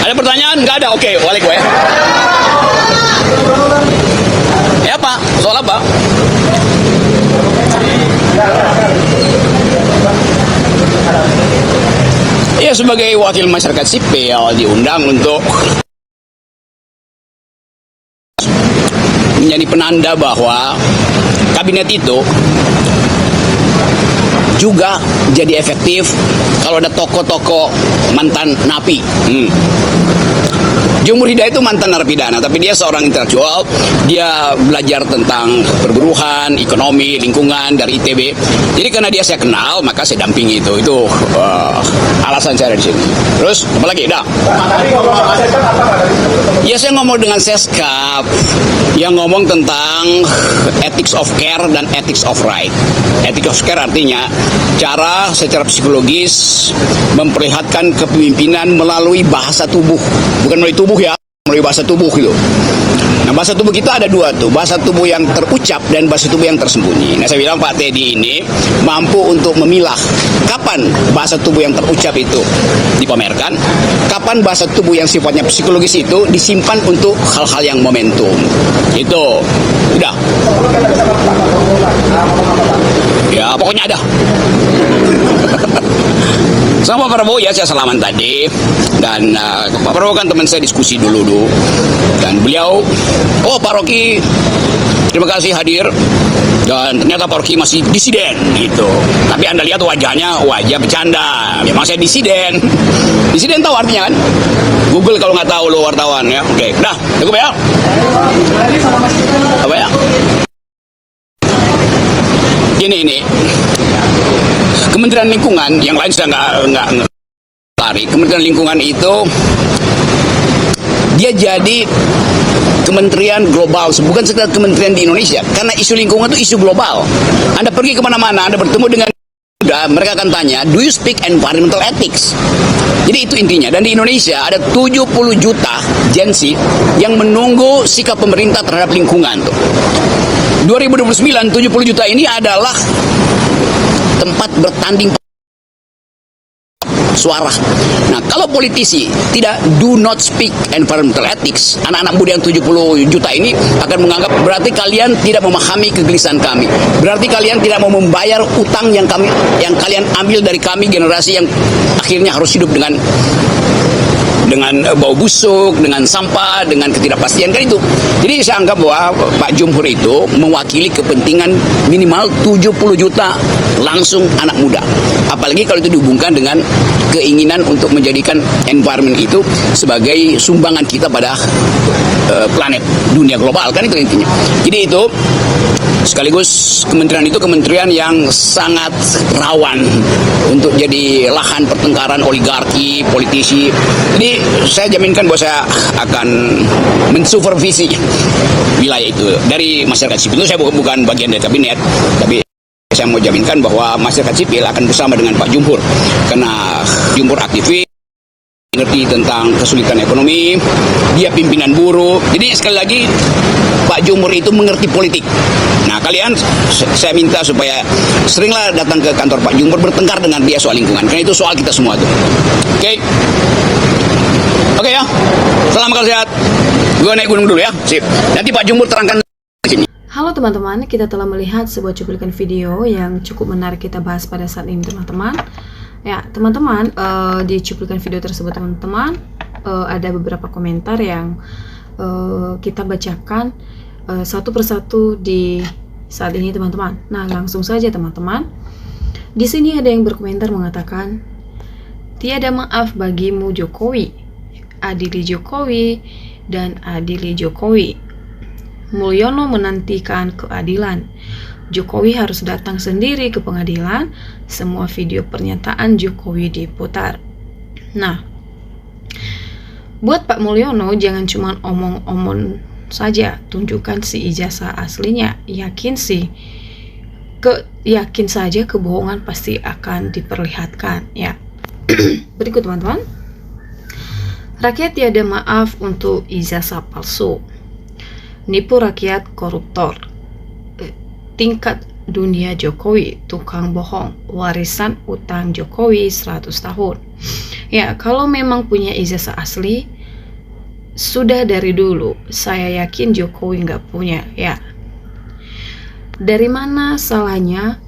Ada pertanyaan? Nggak ada? Oke, balik gue. Ya Pak, soal apa? Ya sebagai wakil masyarakat sipil diundang untuk menjadi penanda bahwa kabinet itu juga jadi efektif kalau ada tokoh-tokoh mantan napi. Jumur Hidayat itu mantan narapidana, tapi dia seorang intelektual. Dia belajar tentang perburuhan, ekonomi, lingkungan dari ITB. Jadi karena dia saya kenal, maka saya dampingi itu. Itu alasan saya di sini. Terus apa lagi? Dah. Ya saya ngomong dengan Seskap yang ngomong tentang ethics of care dan ethics of right. Ethics of care artinya cara secara psikologis memperlihatkan kepemimpinan melalui bahasa tubuh, bukan melalui tubuh ya, melalui bahasa tubuh gitu. Nah bahasa tubuh kita ada dua tuh, bahasa tubuh yang terucap dan bahasa tubuh yang tersembunyi. Nah saya bilang Pak Teddy ini mampu untuk memilah kapan bahasa tubuh yang terucap itu dipamerkan, kapan bahasa tubuh yang sifatnya psikologis itu disimpan untuk hal-hal yang momentum. Itu udah. Ya pokoknya ada. Sama Pak Prabowo ya saya salaman tadi, dan Pak Prabowo kan teman saya diskusi dulu dan beliau, oh Pak Rocky terima kasih hadir, dan ternyata Pak Rocky masih disiden gitu. Tapi Anda lihat wajahnya wajah bercanda, memang saya disiden. Disiden tahu artinya kan? Google kalau nggak tahu lo wartawan ya. Oke, udah cukup ya. Apa ya? Ini Kementerian Lingkungan, yang lain sudah nggak lari. Kementerian Lingkungan itu dia jadi kementerian global, bukan sekedar kementerian di Indonesia. Karena isu lingkungan itu isu global. Anda pergi kemana-mana, Anda bertemu dengan mereka akan tanya, do you speak environmental ethics? Jadi itu intinya. Dan di Indonesia ada 70 juta Gen Z yang menunggu sikap pemerintah terhadap lingkungan tuh. 2029 70 juta ini adalah tempat bertanding suara. Nah, kalau politisi tidak do not speak environmental ethics, anak-anak muda yang 70 juta ini akan menganggap berarti kalian tidak memahami kegelisahan kami. Berarti kalian tidak mau membayar utang yang kalian ambil dari kami, generasi yang akhirnya harus hidup dengan bau busuk, dengan sampah, dengan ketidakpastian kan itu. Jadi saya anggap bahwa Pak Jumhur itu mewakili kepentingan minimal 70 juta langsung anak muda. Apalagi kalau itu dihubungkan dengan keinginan untuk menjadikan environment itu sebagai sumbangan kita pada planet dunia global kan itu intinya. Jadi itu sekaligus kementerian itu kementerian yang sangat rawan untuk jadi lahan pertengkaran oligarki, politisi. Jadi saya jaminkan bahwa saya akan mensupervisi wilayah itu dari masyarakat sipil. Itu saya bukan bagian dari kabinet, tapi saya mau jaminkan bahwa masyarakat sipil akan bersama dengan Pak Jumhur, karena Jumhur aktivis, ngerti tentang kesulitan ekonomi, dia pimpinan buruh. Jadi sekali lagi Pak Jumhur itu mengerti politik. Nah kalian, saya minta supaya seringlah datang ke kantor Pak Jumhur bertengkar dengan dia soal lingkungan, karena itu soal kita semua tuh. Oke ya, salam kalau sehat. Gue naik gunung dulu ya, sip. Nanti Pak Jumhur terangkan di sini. Halo teman-teman, kita telah melihat sebuah cuplikan video yang cukup menarik kita bahas pada saat ini teman-teman. Ya teman-teman, di cuplikan video tersebut teman-teman ada beberapa komentar yang kita bacakan satu persatu di saat ini teman-teman. Nah langsung saja teman-teman. Di sini ada yang berkomentar mengatakan, tiada maaf bagimu Jokowi, adili Jokowi dan adili Jokowi. Mulyono menantikan keadilan. Jokowi harus datang sendiri ke pengadilan. Semua video pernyataan Jokowi diputar. Nah, buat Pak Mulyono jangan cuma omong-omong saja, tunjukkan si ijazah aslinya. Yakin saja kebohongan pasti akan diperlihatkan ya. Berikut teman-teman. Rakyat tiada maaf untuk ijazah palsu. Nipu rakyat koruptor. Tingkat dunia Jokowi tukang bohong. Warisan utang Jokowi 100 tahun. Ya, kalau memang punya ijazah asli, sudah dari dulu saya yakin Jokowi nggak punya. Ya, dari mana salahnya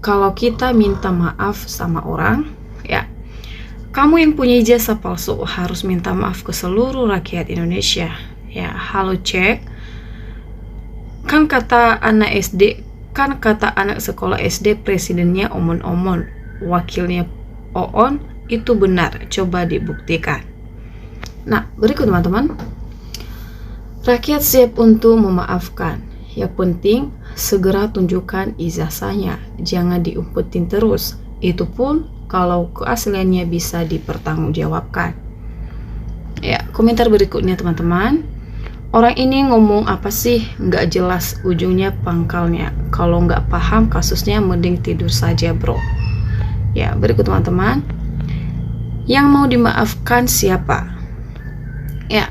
kalau kita minta maaf sama orang? Ya, kamu yang punya ijazah palsu harus minta maaf ke seluruh rakyat Indonesia. Ya, halo cek. Kan kata anak sekolah SD presidennya omon-omon, wakilnya oon, itu benar, coba dibuktikan. Nah, berikut teman-teman. Rakyat siap untuk memaafkan. Yang penting segera tunjukkan ijazahnya, jangan diumpetin terus. Itu pun kalau keasliannya bisa dipertanggungjawabkan. Ya, komentar berikutnya teman-teman. Orang ini ngomong apa sih? Nggak jelas ujungnya pangkalnya. Kalau nggak paham kasusnya mending tidur saja bro. Ya, berikut teman-teman. Yang mau dimaafkan siapa? Ya,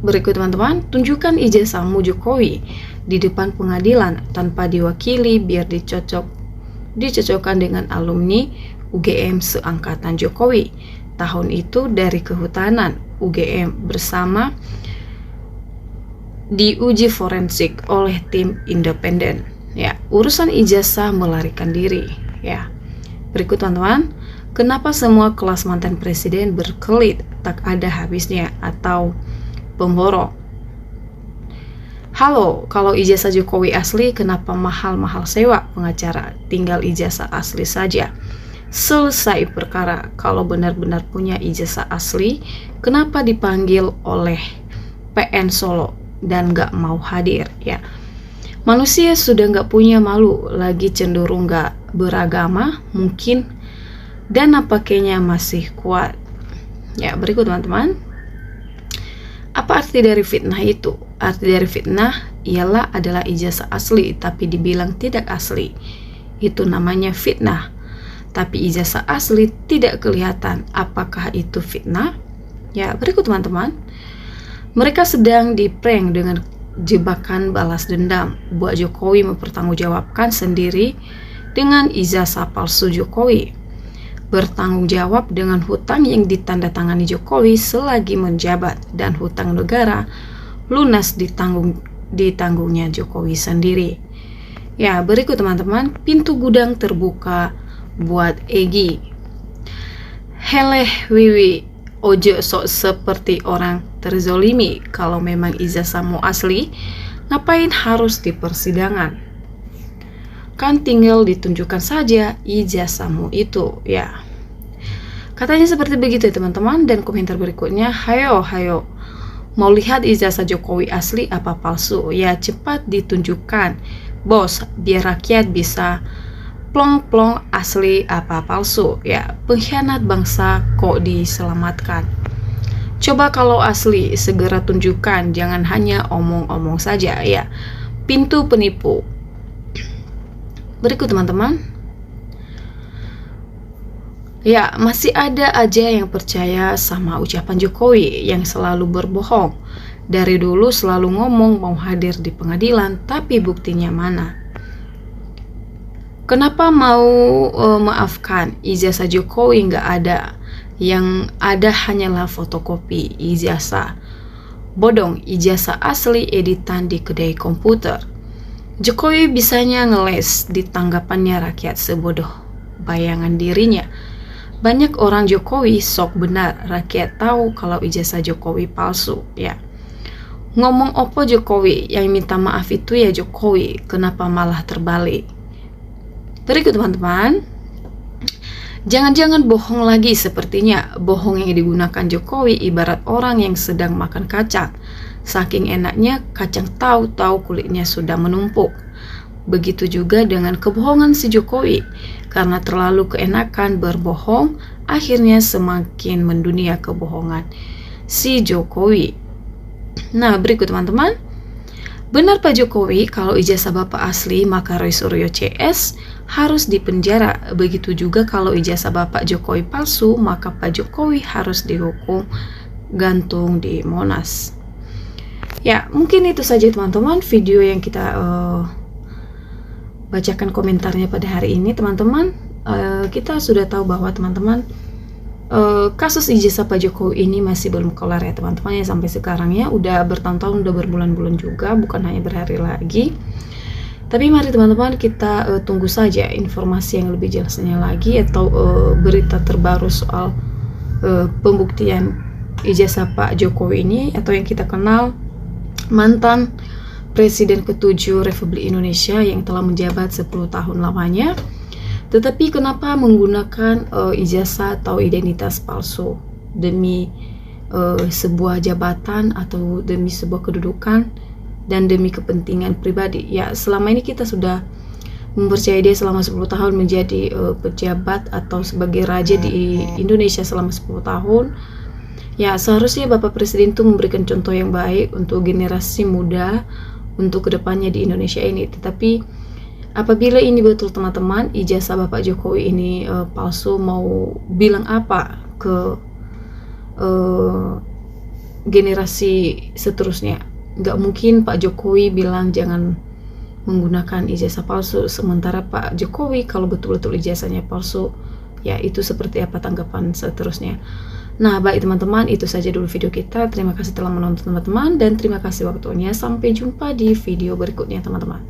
berikut teman-teman. Tunjukkan ijazahmu Jokowi di depan pengadilan tanpa diwakili biar dicocokkan dengan alumni UGM seangkatan Jokowi. Tahun itu dari kehutanan UGM bersama diuji forensik oleh tim independen. Ya, urusan ijazah melarikan diri. Ya, berikut teman-teman. Kenapa semua kelas mantan presiden berkelit tak ada habisnya atau pemborong? Halo, kalau ijazah Jokowi asli kenapa mahal-mahal sewa pengacara? Tinggal ijazah asli saja, selesai perkara. Kalau benar-benar punya ijazah asli, kenapa dipanggil oleh PN Solo dan gak mau hadir? Ya, manusia sudah gak punya malu lagi, cenderung gak beragama mungkin, dan nampaknya masih kuat. Ya, berikut teman-teman. Apa arti dari fitnah itu? Arti dari fitnah ialah adalah ijazah asli tapi dibilang tidak asli. Itu namanya fitnah. Tapi ijazah asli tidak kelihatan. Apakah itu fitnah? Ya, berikut teman-teman. Mereka sedang diprank dengan jebakan balas dendam. Buat Jokowi mempertanggungjawabkan sendiri dengan ijazah palsu Jokowi. Bertanggung jawab dengan hutang yang ditandatangani Jokowi selagi menjabat, dan hutang negara lunas ditanggungnya Jokowi sendiri. Ya, berikut teman-teman. Pintu gudang terbuka buat Egy. Heleh Wiwi, ojo sok seperti orang terzolimi. Kalau memang ijazahmu asli, ngapain harus di persidangan? Kan tinggal ditunjukkan saja ijazahmu itu. Ya, katanya seperti begitu ya teman-teman. Dan komentar berikutnya, hayo mau lihat ijazah Jokowi asli apa palsu? Ya, cepat ditunjukkan bos, biar rakyat bisa plong-plong asli apa palsu. Ya, pengkhianat bangsa kok diselamatkan. Coba kalau asli segera tunjukkan, jangan hanya omong-omong saja. Ya, pintu penipu. Berikut teman-teman. Ya, masih ada aja yang percaya sama ucapan Jokowi yang selalu berbohong. Dari dulu selalu ngomong mau hadir di pengadilan, tapi buktinya mana? Kenapa mau maafkan? Ijazah Jokowi nggak ada. Yang ada hanyalah fotokopi ijazah. Bodong, ijazah asli editan di kedai komputer. Jokowi bisanya ngeles di tanggapannya rakyat sebodoh bayangan dirinya. Banyak orang Jokowi sok benar, rakyat tahu kalau ijazah Jokowi palsu. Ya, ngomong opo Jokowi, yang minta maaf itu ya Jokowi, kenapa malah terbalik? Berikut teman-teman. Jangan-jangan bohong lagi sepertinya. Bohong yang digunakan Jokowi ibarat orang yang sedang makan kacang. Saking enaknya kacang tahu-tahu kulitnya sudah menumpuk. Begitu juga dengan kebohongan si Jokowi. Karena terlalu keenakan berbohong, akhirnya semakin mendunia kebohongan si Jokowi. Nah, berikut teman-teman. Benar Pak Jokowi, kalau ijazah Bapak asli maka Roy Suryo CS harus dipenjara. Begitu juga kalau ijazah Bapak Jokowi palsu, maka Pak Jokowi harus dihukum gantung di Monas. Ya, mungkin itu saja teman-teman video yang kita bacakan komentarnya pada hari ini teman-teman. Kita sudah tahu bahwa teman-teman kasus ijazah Pak Jokowi ini masih belum kelar ya teman-teman ya, sampai sekarang ya, udah bertahun-tahun, udah berbulan-bulan juga, bukan hanya berhari lagi. Tapi mari teman-teman kita tunggu saja informasi yang lebih jelasnya lagi, atau berita terbaru soal pembuktian ijazah Pak Jokowi ini, atau yang kita kenal mantan Presiden ke-7 Republik Indonesia yang telah menjabat 10 tahun lamanya. Tetapi kenapa menggunakan ijazah atau identitas palsu demi sebuah jabatan atau demi sebuah kedudukan dan demi kepentingan pribadi? Ya, selama ini kita sudah mempercayai dia selama 10 tahun menjadi pejabat atau sebagai raja di Indonesia selama 10 tahun. Ya, seharusnya Bapak Presiden itu memberikan contoh yang baik untuk generasi muda untuk kedepannya di Indonesia ini. Tetapi apabila ini betul teman-teman, ijazah Bapak Jokowi ini palsu, mau bilang apa ke generasi seterusnya? Nggak mungkin Pak Jokowi bilang jangan menggunakan ijazah palsu, sementara Pak Jokowi kalau betul-betul ijazahnya palsu, ya itu seperti apa tanggapan seterusnya. Nah, baik teman-teman, itu saja dulu video kita. Terima kasih telah menonton teman-teman, dan terima kasih waktunya. Sampai jumpa di video berikutnya teman-teman.